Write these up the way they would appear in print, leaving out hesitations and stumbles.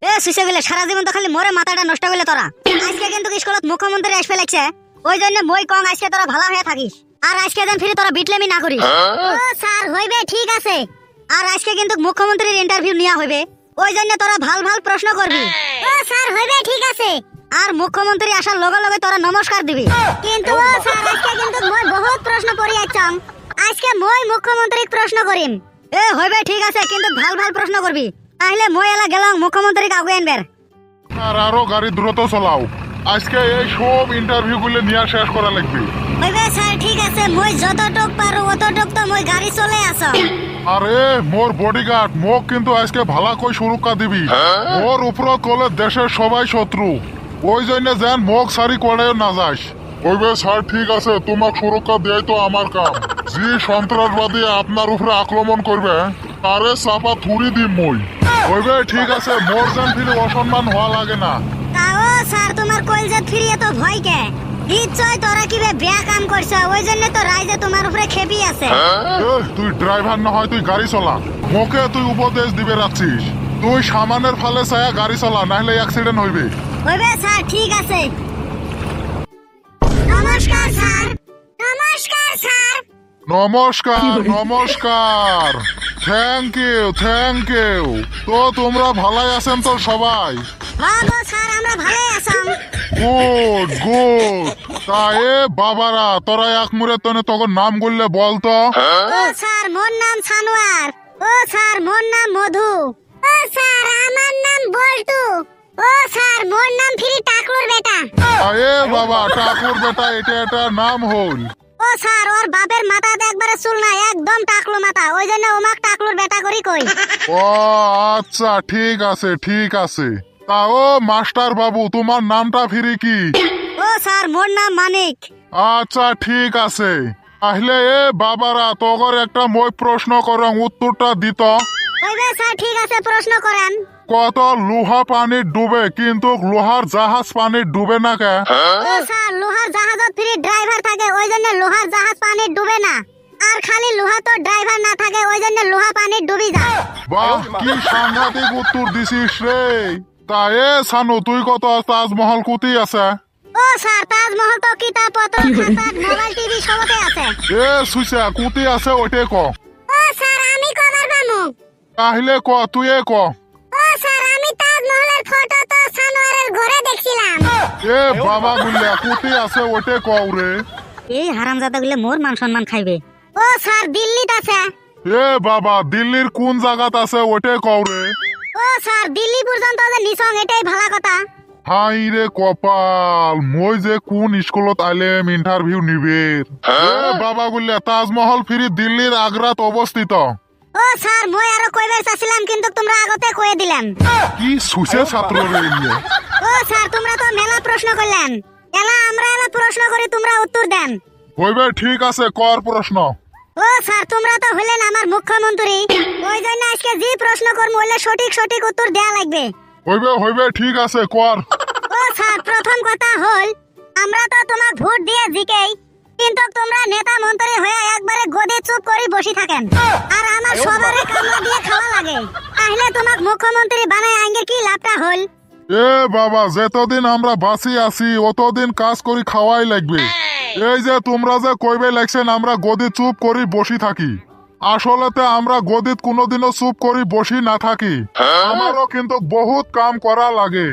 এ সুইসে গেলে সারা জীবন তো খালি মোরে মাথাটা নষ্ট করলে তোরা। আজকে কিন্তু স্কুলত মুখ্যমন্ত্রী আসবে লাগছে, ওই জন্য মই কম আজকে তোরা ভালো হয়ে থাকিস। আর আজকে যেন ফিরে তোরা বিটলেমি না করিস। ও স্যার হইবে, ঠিক আছে। আর আজকে কিন্তু মুখ্যমন্ত্রীর ইন্টারভিউ নেওয়া হইবে, ওই জন্য তোরা ভাল ভাল প্রশ্ন করবি। ও স্যার হইবে, ঠিক আছে। আর মুখ্যমন্ত্রী আসার লগে লগে তোরা নমস্কার দিবি। কিন্তু ও স্যার আজকে কিন্তু মই বহুত প্রশ্ন করি আছাম, আজকে মই মুখ্যমন্ত্রীকে প্রশ্ন করিম। এ হইবে, ঠিক আছে, কিন্তু ভাল ভাল প্রশ্ন করবি, তাহলে মই এলা গেলাম মুখ্যমন্ত্রীকে আগে আনবার। আর আরো গাড়ি দ্রুত চালাও, আজকে এই সব ইন্টারভিউ গুলো নিয়ে শেষ করা লাগবে। হইবে স্যার, ঠিক আছে, মই যতটুক পারো অতটুক তো মই গাড়ি চলে আসো। আরে মোর বডিগার্ড মোক কিন্তু আজকে ভালা কই সুরক্ষা দিবি। মোর উপরত কলে দেশের সবাই শত্রু, ওই জন্য যেন মোক সারি করে না যাস। ওইবে স্যার, ঠিক আছে, তোমাক সুরক্ষা দেয় তো আমার কাম। যে সন্ত্রাসবাদী আপনার উপরে আক্রমণ করবে তারে চাপা থুরি দিম মই। ওইবে ঠিক আছে, মোর যেন ফিরে অসম্মান হওয়া লাগে না। তাও স্যার তোমার কলজা ফিরিয়ে তো ভয় কে? নিশ্চয় তোরা কিবে বেয়া কাম করছ, ওই জন্য তো রাইজে তোমার উপরে খেপি আছে। তুই ড্রাইভার না হয় তুই গাড়ি চলা, মোকে তুই উপদেশ দিবে রাখছিস। তুই সামানের ফালে ছায়া গাড়ি চলা, নাহলে অ্যাক্সিডেন্ট হইবে। হইবে স্যার, ঠিক আছে। নমস্কার স্যার। নমস্কার স্যার। নমস্কার নমস্কার, থ্যাংক ইউ থ্যাংক ইউ। তো তোমরা ভালাই আছেন তো সবাই? হ্যাঁ গো স্যার, আমরা ভালোই আছি। Good good. তা এ বাবারা, তোরা এক মুরে তনে তখন নাম করলে বলতো। ও স্যার মোর নাম সানোয়ার। ও স্যার মোর নাম মধু। ও স্যার আমার নাম বল্টু। ও স্যার মোর নাম ফিরি টাকলুর বেটা। এ বাবা, ঠাকুর বেটা, এটা নাম হল। ও স্যার ওর বাপের মাথাতে একবারে চুল নাই, একদম টাকলু মাথা, ওই জন্য ওমাক টাকলুর বেটা করি কই। ও আচ্ছা, ঠিক আছে ঠিক আছে। তা ও মাস্টার বাবু, তোমার নামটা ফিরি কি? ও স্যার মোর নাম মানিক। আচ্ছা ঠিক আছে। তাহলে এ বাবারা, তগর একটা মই প্রশ্ন করং, উত্তরটা দিত। হইবে স্যার, ঠিক আছে, প্রশ্ন করেন। কত লোহা পানির ডুবে কিন্তু লোহার জাহাজ পানির ডুবে না কে? ও স্যার লোহার জাহাজত ফ্রি ড্রাইভার থাকে, ওই জন্য লোহার জাহাজ পানির ডুবে না। আর খালি লোহা তো ড্রাইভার না থাকে, ওই জন্য লোহা পানির ডুবি যায়। বাহ, কি সাংঘাতিক উত্তর দিছিস রে। তা এ সানু, তুই কত তাজমহল কুতি আছে? ও স্যার তাজমহল তো কিতাব পত্র খাতা মোবাইল টিভি সবতে আছে। এ সুইসা, কুতি আছে ওইটাই ক। ও স্যার আমি কবার বামু। তাহলে ক, তুই ক। ও স্যার আমি তাজমহলের ফটো তো সানোয়ারের ঘরে দেখছিলাম। এ বাবা গুল্লা, কুতি আছে ওইটাই ক রে। এই হারামজাদা গুলো মোর মান সম্মান খাইবে। ও স্যার দিল্লিতে আছে। এ বাবা, দিল্লির কোন জায়গাত আছে ওইটাই ক রে। ও স্যার দিল্লি পর্যন্ত যে নিছং, এটাই ভালো কথা। হাই রে কপাল, মই যে কোন স্কুলত আইলেম ইন্টারভিউ নিবে। এ বাবা গুল্লা, তাজমহল ফিরি দিল্লির আগ্রাত অবস্থিত। ও স্যার মই আরো কইবার চাইছিলাম, কিন্তু তোমরা আগতে কয়ে দিলেন। কি সুসে ছাত্র রে ইয়ে। ও স্যার তোমরা তো মেলা প্রশ্ন করলেন, আমরা প্রশ্ন করি, তোমরা উত্তর দেন। হইবে, ঠিক আছে, কর প্রশ্ন। ও স্যার তোমরা তো হলেন আমার মুখ্যমন্ত্রী, ওই জন্য আজকে যে প্রশ্ন করবো হলে সঠিক সঠিক উত্তর দেয়া লাগবে। হইবে হইবে, ঠিক আছে, কর। ও স্যার প্রথম কথা হল, আমরা তো তোমাক ভোট দিয়ে জিকেই, কিন্তু তোমরা নেতা মন্ত্রী হয়ে একবারে গদি চুপ করে বসে থাকেন, আর আমার সবারে কামলা দিয়ে খাওয়া লাগে। তাহলে তোমাক মুখ্যমন্ত্রী বানায় আঙ্গে কি লাভটা হল? এ বাবা, যতদিন আমরা বাঁচি আছি অতদিন কাজ করি খাওয়াই লাগবে। এই যে তোমরা যে কইবে লাগছেন আমরা গদি চুপ করি বসি থাকি, আসলেতে আমরা গদিত কোনোদিনও চুপ করি বসি না থাকি। আমারও কিন্তু বহুত কাম করা লাগে।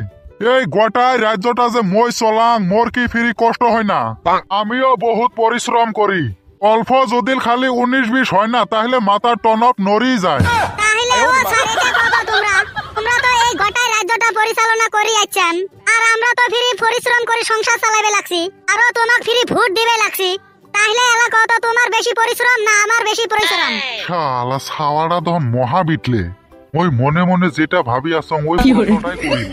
এই গোটাই রাজ্যটা যে মই চলাং, মোর কি ফিরি কষ্ট হয় না? আমিও বহুত পরিশ্রম করি। অল্প যদি খালি 19-20 হয় না, তাহলে মাথার টনক নড়ি যায়। তাহলে ও স্যার এটা কথা, তোমরা তো এই গোটাই রাজ্যটা পরিচালনা করি আছেন, আর আমরা তো ফ্রি পরিশ্রম করে সংসার চালাবে লাগছি, আরো তোমাক ফ্রি ভোট দিবে লাগছি। তাহলে এলাকা তো তোমার বেশি পরিশ্রম না আমার বেশি পরিশ্রম? শালা ছাওয়াটা তখন মহা বিটলে। ওই মনে মনে যেটা ভাবি আসং ওই প্রশ্নটাই করি।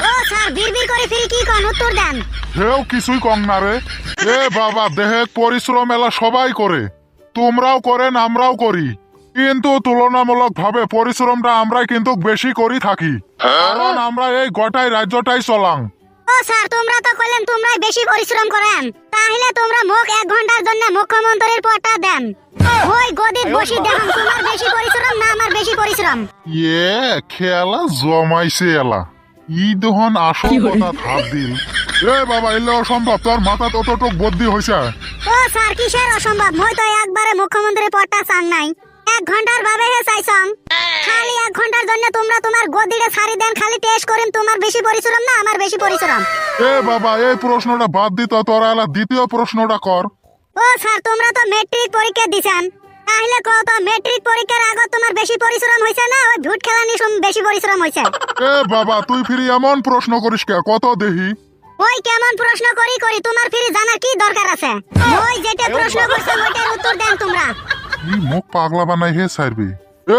ও স্যার বিড়বিড় করে ফিরি কি কোন উত্তর দেন। হেও কিছুই কম না রে। এ বাবা, দেহে পরিশ্রম এলা সবাই করে, তোমরাও করেন আমরাও করি, কিন্তু তুলনামূলক ভাবে পরিশ্রমটা আমরাই কিন্তু বেশি করি থাকি, কারণ আমরা এই গোটাই রাজ্যটাই চলাং। ও ও স্যার তোমরা তো কইলেন তোমরাই বেশি পরিশ্রম করেন, তাহলে তোমরা মোক 1 ঘন্টার জন্য মুখ্যমন্ত্রীর পদটা দেন। ওই গদিত বসি দেখুন তোমার বেশি পরিশ্রম না আমার বেশি পরিশ্রম। খেলা জমাইছে এলা ই দহন আসল কথা থাপ দিল। এ বাবা এলে অসম্ভব, তোর মাথাত অতটুক বুদ্ধি হইছে। ও স্যার কিসের অসম্ভব, মই তো একবারে মুখ্যমন্ত্রীর পদটা চান নাই, 1 ঘন্টার ভাবে হে চাইছং। খালি 1 ঘন্টার জন্য তোমরা তোমার গদিটা ছাড়ি দেন, খালি টেস্ট করেন তোমার বেশি পরিশ্রম না আমার বেশি পরিশ্রম। এ বাবা এই প্রশ্নটা বাদ দিত, তোরা এলা দ্বিতীয় প্রশ্নটা কর। ও স্যার তোমরা তো মেট্রিক পরীক্ষা দিছেন, তাহলে কও তো মেট্রিক পরীক্ষার আগে তোমার বেশি পরিশ্রম হইছে না ওই ভুট খেলানি বেশি পরিশ্রম হইছে? এ বাবা তুই ফিরি এমন প্রশ্ন করিস কে, কত দেহি। ওই কেমন প্রশ্ন করি তোমার ফিরে জানার কি দরকার আছে? ওই যেটা প্রশ্ন করছে ওইটার উত্তর দেন তোমরা। ই মুখ পাগলা বানাই হে সারবি।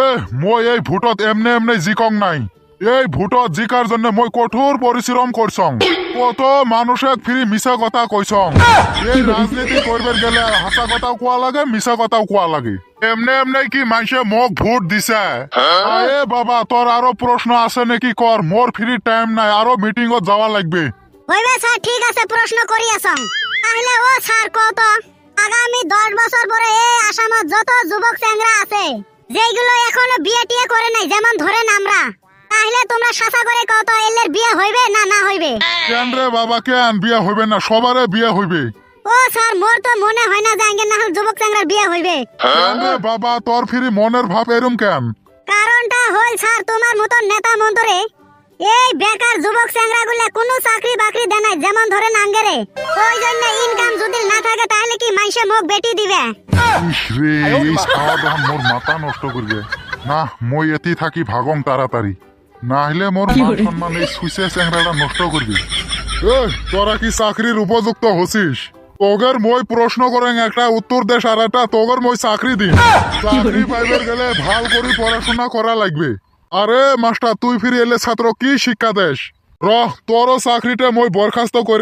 এ মই এই ভোটত এমনে এমনে জিকং নাই, এই ভোটত জিকার জন্য মই কঠোর পরিশ্রম করছং, কত মানুষক ফিরি মিছা কথা কইছং। এই রাজনীতি করবে গেলে হাসা কথাও কোয়া লাগে মিছা কথাও কোয়া লাগে, এমনে এমনে কি মানুষে মোক ভোট দিছে। এ বাবা তোর আরো প্রশ্ন আছে নাকি কর, মোর ফ্রি টাইম নাই, আরো মিটিংত যাওয়া লাগবে। হইবে স্যার ঠিক আছে প্রশ্ন করি আসং। তাহলে ও স্যার কত আগামী 10 বছর পরে এই আসামত যত যুবক চ্যাংরা আছে যেগুলো এখনো বিয়ে টিয়ে করে নাই, যেমন ধরেন আমরা, তাহলে তোমরা শাসা করে কত এলের বিয়ে হইবে না না হইবে? কেন রে বাবা কেন বিয়ে হইবে না, সবারে বিয়ে হইবে। ও স্যার মোর তো মনে হয় না যে না হল যুবক চ্যাংরার বিয়ে হইবে। কেন রে বাবা তোর ফিরি মনের ভাব এরম কেন? কারণটা হল স্যার তোমার মতন নেতা মন্ত্রী এই বেকার যুবক চ্যাংরা গুলা কোনো চাকরি বাকরি দেয় নাই, যেমন ধরেন আঙ্গেরে, ওই জন্য ইনকাম যদি না থাকে তাহলে কি মাইসে মুখ বেটি দিবে? ইস রে এই খাওয়া দাওয়া মোর মাথা নষ্ট করবে না, মই এতি থাকি ভাগং তাড়াতাড়ি, না হলে মোর মান সম্মান এই সুইসে চ্যাংরাটা নষ্ট করবি। তোরা কি চাকরির উপযুক্ত হছিস? তোগের মই প্রশ্ন করেন একটা উত্তর দেশ আর একটা তোগের মই চাকরি দিন। চাকরি পাইবার গেলে ভাল করে পড়াশোনা করা লাগবে। আরে মাস্টার তুই ফিরে এলে ছাত্র কি শিক্ষা দেশ? তোরও চাকরিটা মই বরখাস্ত করবে।